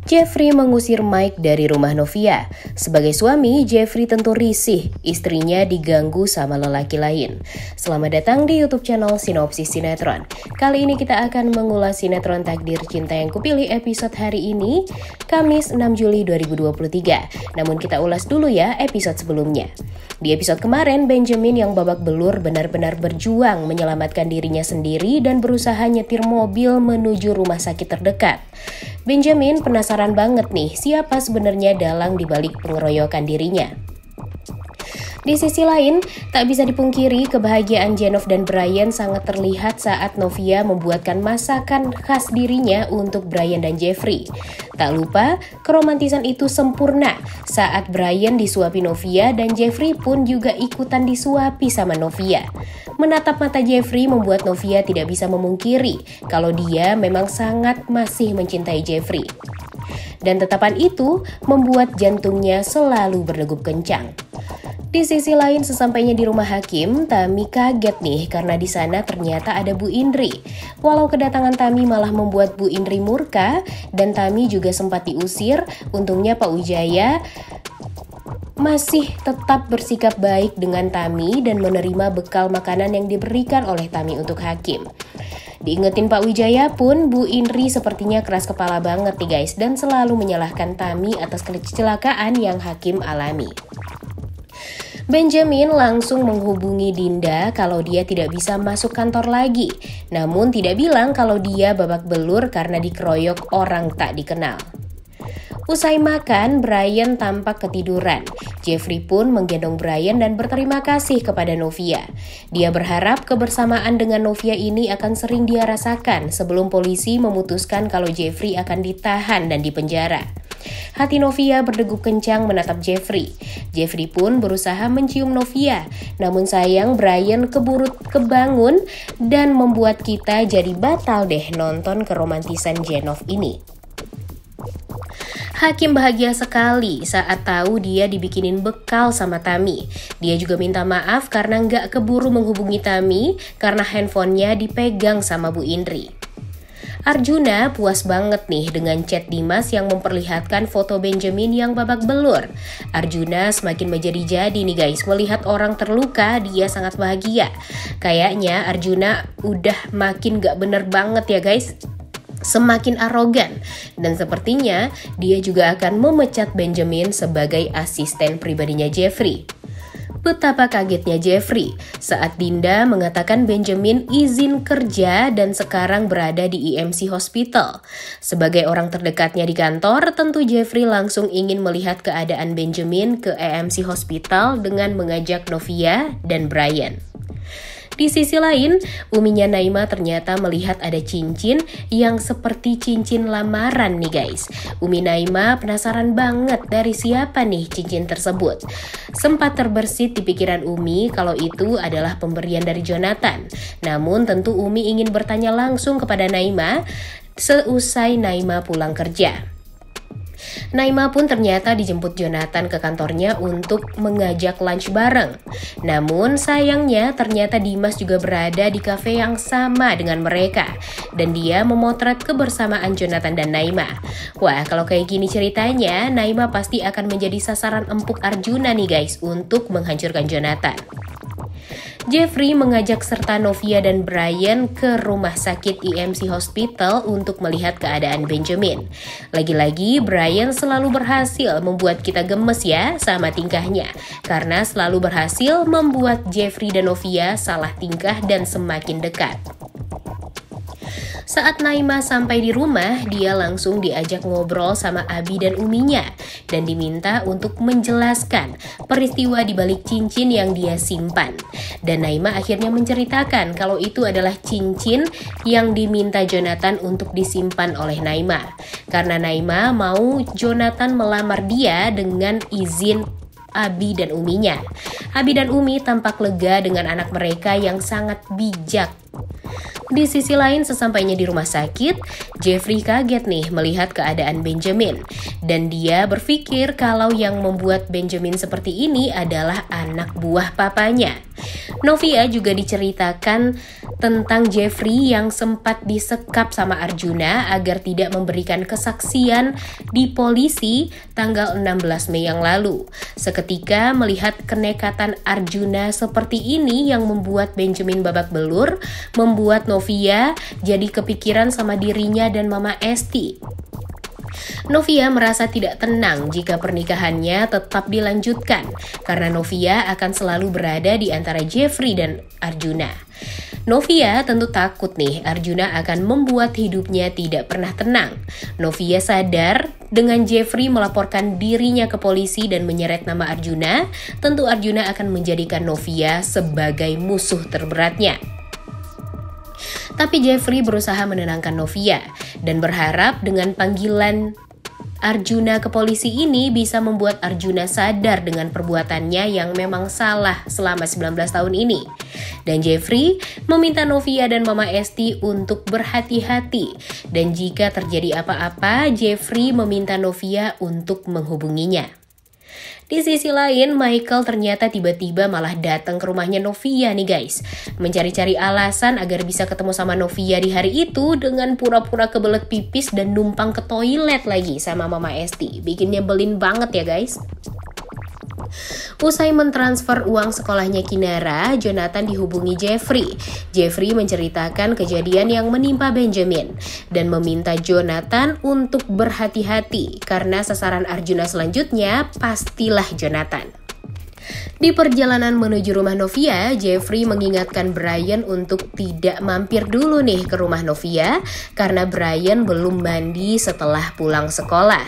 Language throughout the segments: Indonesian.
Jeffrey mengusir Mike dari rumah Novia. Sebagai suami, Jeffrey tentu risih istrinya diganggu sama lelaki lain. Selamat datang di YouTube channel Sinopsis Sinetron. Kali ini kita akan mengulas sinetron Takdir Cinta yang Kupilih episode hari ini, Kamis 6 Juli 2023. Namun kita ulas dulu ya episode sebelumnya. Di episode kemarin, Benjamin yang babak belur benar-benar berjuang menyelamatkan dirinya sendiri dan berusaha nyetir mobil menuju rumah sakit terdekat. Benjamin penasaran banget nih siapa sebenarnya dalang dibalik pengeroyokan dirinya. Di sisi lain, tak bisa dipungkiri kebahagiaan Jenov dan Brian sangat terlihat saat Novia membuatkan masakan khas dirinya untuk Brian dan Jeffrey. Tak lupa, keromantisan itu sempurna saat Brian disuapi Novia dan Jeffrey pun juga ikutan disuapi sama Novia. Menatap mata Jeffrey membuat Novia tidak bisa memungkiri kalau dia memang sangat masih mencintai Jeffrey. Dan tetapan itu membuat jantungnya selalu berdegup kencang. Di sisi lain, sesampainya di rumah hakim, Tami kaget nih karena di sana ternyata ada Bu Indri. Walau kedatangan Tami malah membuat Bu Indri murka dan Tami juga sempat diusir, untungnya Pak Wijaya masih tetap bersikap baik dengan Tami dan menerima bekal makanan yang diberikan oleh Tami untuk hakim. Diingetin Pak Wijaya pun, Bu Indri sepertinya keras kepala banget nih guys dan selalu menyalahkan Tami atas kecelakaan yang hakim alami. Benjamin langsung menghubungi Dinda kalau dia tidak bisa masuk kantor lagi, namun tidak bilang kalau dia babak belur karena dikeroyok orang tak dikenal. Usai makan, Brian tampak ketiduran. Jeffrey pun menggendong Brian dan berterima kasih kepada Novia. Dia berharap kebersamaan dengan Novia ini akan sering dia rasakan sebelum polisi memutuskan kalau Jeffrey akan ditahan dan dipenjara. Hati Novia berdegup kencang menatap Jeffrey. Jeffrey pun berusaha mencium Novia. Namun sayang Brian keburu kebangun dan membuat kita jadi batal deh nonton keromantisan Jenov ini. Hakim bahagia sekali saat tahu dia dibikinin bekal sama Tami. Dia juga minta maaf karena nggak keburu menghubungi Tami karena handphonenya dipegang sama Bu Indri. Arjuna puas banget nih dengan chat Dimas yang memperlihatkan foto Benjamin yang babak belur. Arjuna semakin menjadi-jadi nih guys, melihat orang terluka dia sangat bahagia. Kayaknya Arjuna udah makin gak bener banget ya guys, semakin arogan. Dan sepertinya dia juga akan memecat Benjamin sebagai asisten pribadinya Jeffrey. Betapa kagetnya Jeffrey saat Dinda mengatakan Benjamin izin kerja dan sekarang berada di EMC Hospital. Sebagai orang terdekatnya di kantor, tentu Jeffrey langsung ingin melihat keadaan Benjamin ke EMC Hospital dengan mengajak Novia dan Brian. Di sisi lain, uminya Naima ternyata melihat ada cincin yang seperti cincin lamaran nih guys. Umi Naima penasaran banget dari siapa nih cincin tersebut. Sempat terbersit di pikiran Umi kalau itu adalah pemberian dari Jonathan. Namun tentu Umi ingin bertanya langsung kepada Naima seusai Naima pulang kerja. Naima pun ternyata dijemput Jonathan ke kantornya untuk mengajak lunch bareng. Namun sayangnya ternyata Dimas juga berada di kafe yang sama dengan mereka. Dan dia memotret kebersamaan Jonathan dan Naima. Wah, kalau kayak gini ceritanya, Naima pasti akan menjadi sasaran empuk Arjuna nih guys untuk menghancurkan Jonathan. Jeffrey mengajak serta Novia dan Brian ke rumah sakit EMC Hospital untuk melihat keadaan Benjamin. Lagi-lagi Brian selalu berhasil membuat kita gemes ya sama tingkahnya, karena selalu berhasil membuat Jeffrey dan Novia salah tingkah dan semakin dekat. Saat Naima sampai di rumah, dia langsung diajak ngobrol sama Abi dan Uminya dan diminta untuk menjelaskan peristiwa di balik cincin yang dia simpan. Dan Naima akhirnya menceritakan kalau itu adalah cincin yang diminta Jonathan untuk disimpan oleh Naima. Karena Naima mau Jonathan melamar dia dengan izin Abi dan Uminya. Abi dan Umi tampak lega dengan anak mereka yang sangat bijak. Di sisi lain, sesampainya di rumah sakit, Jeffrey kaget nih melihat keadaan Benjamin. Dan dia berpikir kalau yang membuat Benjamin seperti ini adalah anak buah papanya. Novia juga diceritakan tentang Jeffrey yang sempat disekap sama Arjuna agar tidak memberikan kesaksian di polisi tanggal 16 Mei yang lalu. Seketika melihat kenekatan Arjuna seperti ini yang membuat Benjamin babak belur, membuat Novia jadi kepikiran sama dirinya dan Mama Esti. Novia merasa tidak tenang jika pernikahannya tetap dilanjutkan karena Novia akan selalu berada di antara Jeffrey dan Arjuna. Novia tentu takut nih Arjuna akan membuat hidupnya tidak pernah tenang. Novia sadar dengan Jeffrey melaporkan dirinya ke polisi dan menyeret nama Arjuna, tentu Arjuna akan menjadikan Novia sebagai musuh terberatnya. Tapi Jeffrey berusaha menenangkan Novia dan berharap dengan panggilan Arjuna ke polisi ini bisa membuat Arjuna sadar dengan perbuatannya yang memang salah selama 19 tahun ini. Dan Jeffrey meminta Novia dan Mama Esti untuk berhati-hati. Dan jika terjadi apa-apa, Jeffrey meminta Novia untuk menghubunginya. Di sisi lain, Michael ternyata tiba-tiba malah datang ke rumahnya Novia nih guys. Mencari-cari alasan agar bisa ketemu sama Novia di hari itu dengan pura-pura kebelet pipis dan numpang ke toilet lagi sama Mama Esti. Bikin nyebelin banget ya guys. Usai mentransfer uang sekolahnya Kinara, Jonathan dihubungi Jeffrey. Jeffrey menceritakan kejadian yang menimpa Benjamin dan meminta Jonathan untuk berhati-hati karena sasaran Arjuna selanjutnya pastilah Jonathan. Di perjalanan menuju rumah Novia, Jeffrey mengingatkan Brian untuk tidak mampir dulu nih ke rumah Novia karena Brian belum mandi setelah pulang sekolah.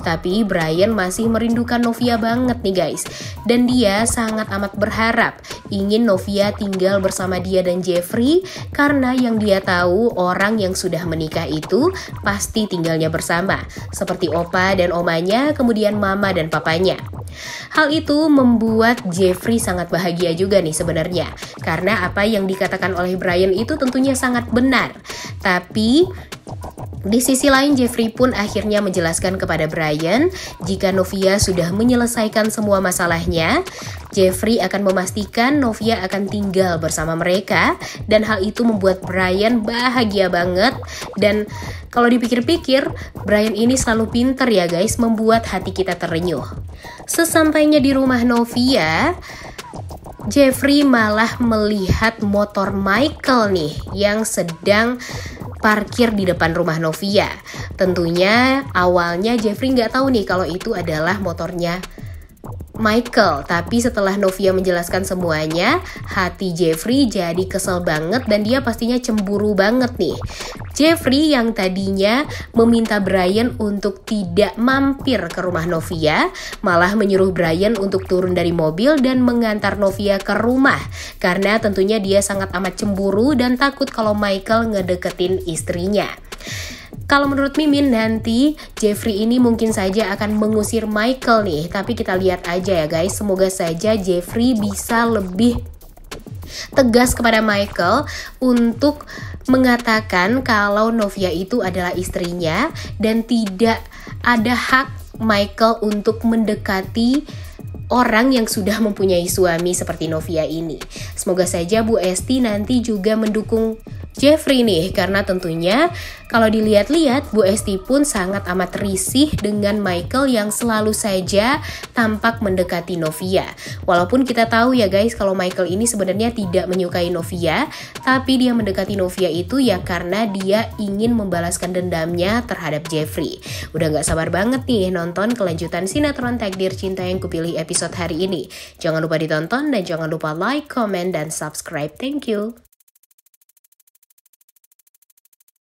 Tapi Brian masih merindukan Novia banget nih guys. Dan dia sangat amat berharap ingin Novia tinggal bersama dia dan Jeffrey karena yang dia tahu orang yang sudah menikah itu pasti tinggalnya bersama. Seperti opa dan omanya, kemudian mama dan papanya. Hal itu membuat Jeffrey sangat bahagia juga nih sebenarnya. Karena apa yang dikatakan oleh Brian itu tentunya sangat benar. Tapi di sisi lain Jeffrey pun akhirnya menjelaskan kepada Brian jika Novia sudah menyelesaikan semua masalahnya, Jeffrey akan memastikan Novia akan tinggal bersama mereka dan hal itu membuat Brian bahagia banget. Dan kalau dipikir-pikir, Brian ini selalu pinter ya guys, membuat hati kita terenyuh. Sesampainya di rumah Novia, Jeffrey malah melihat motor Michael nih yang sedang parkir di depan rumah Novia. Tentunya awalnya Jeffrey nggak tahu nih kalau itu adalah motornya Michael. Tapi setelah Novia menjelaskan semuanya, hati Jeffrey jadi kesel banget dan dia pastinya cemburu banget nih. Jeffrey yang tadinya meminta Brian untuk tidak mampir ke rumah Novia, malah menyuruh Brian untuk turun dari mobil dan mengantar Novia ke rumah. Karena tentunya dia sangat amat cemburu dan takut kalau Michael ngedeketin istrinya. Kalau menurut Mimin nanti Jeffrey ini mungkin saja akan mengusir Michael nih. Tapi kita lihat aja ya guys, semoga saja Jeffrey bisa lebih tegas kepada Michael untuk mengatakan kalau Novia itu adalah istrinya dan tidak ada hak Michael untuk mendekati orang yang sudah mempunyai suami seperti Novia ini. Semoga saja Bu Esti nanti juga mendukung Jeffrey nih, karena tentunya kalau dilihat-lihat Bu Esti pun sangat amat risih dengan Michael yang selalu saja tampak mendekati Novia. Walaupun kita tahu ya guys kalau Michael ini sebenarnya tidak menyukai Novia, tapi dia mendekati Novia itu ya karena dia ingin membalaskan dendamnya terhadap Jeffrey. Udah gak sabar banget nih nonton kelanjutan sinetron Takdir Cinta yang kupilih episode hari ini. Jangan lupa ditonton dan jangan lupa like, comment, dan subscribe. Thank you.